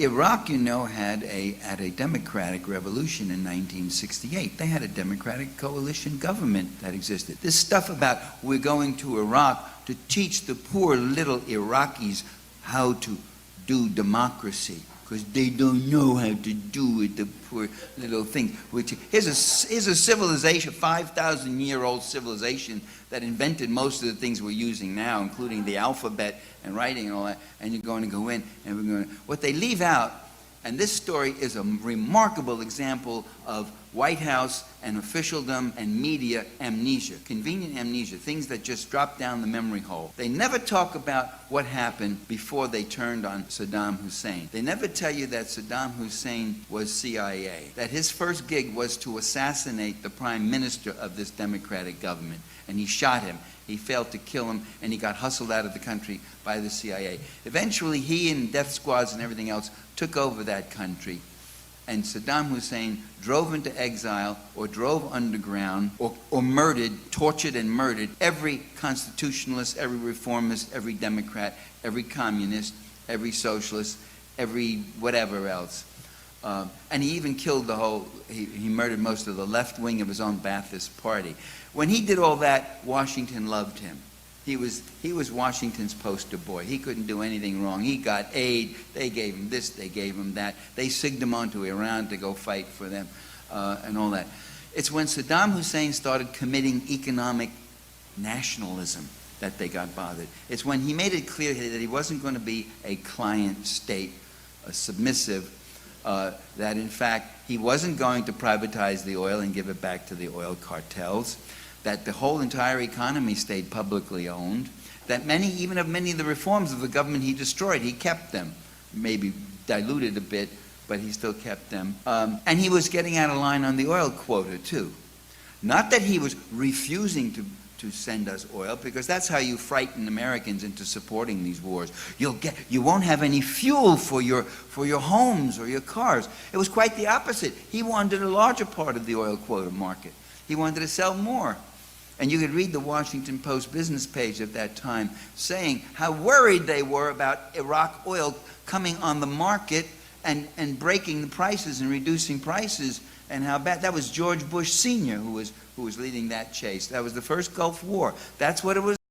Iraq, you know, had a democratic revolution in 1968. They had a democratic coalition government that existed. This stuff about we're going to Iraq to teach the poor little Iraqis how to do democracy, because they don't know how to do it, the poor little thing. Which here's a civilization, 5,000-year-old civilization that invented most of the things we're using now, including the alphabet and writing and all that. And you're going to go in, and we're going to. What they leave out, and this story is a remarkable example of White House and officialdom and media amnesia, convenient amnesia, things that just drop down the memory hole. They never talk about what happened before they turned on Saddam Hussein. They never tell you that Saddam Hussein was CIA, that his first gig was to assassinate the prime minister of this democratic government, and he shot him. He failed to kill him, and he got hustled out of the country by the CIA. Eventually, he and death squads and everything else took over that country. And Saddam Hussein drove into exile or drove underground or murdered, tortured and murdered every constitutionalist, every reformist, every Democrat, every communist, every socialist, every whatever else. And he even killed he murdered most of the left wing of his own Ba'athist party. When he did all that, Washington loved him. He was Washington's poster boy. He couldn't do anything wrong. He got aid. They gave him this. They gave him that. They sigged him on to Iran to go fight for them and all that. It's when Saddam Hussein started committing economic nationalism that they got bothered. It's when he made it clear that he wasn't going to be a client state, a submissive, that in fact he wasn't going to privatize the oil and give it back to the oil cartels, that the whole entire economy stayed publicly owned, that many of the reforms of the government he destroyed, he kept them, maybe diluted a bit, but he still kept them. And he was getting out of line on the oil quota too. Not that he was refusing to send us oil, because that's how you frighten Americans into supporting these wars. You won't have any fuel for your homes or your cars. It was quite the opposite. He wanted a larger part of the oil quota market. He wanted to sell more. And you could read the Washington Post business page at that time saying how worried they were about Iraq oil coming on the market and breaking the prices and reducing prices, and how bad. That was George Bush Sr. who was leading that chase. That was the first Gulf War. That's what it was.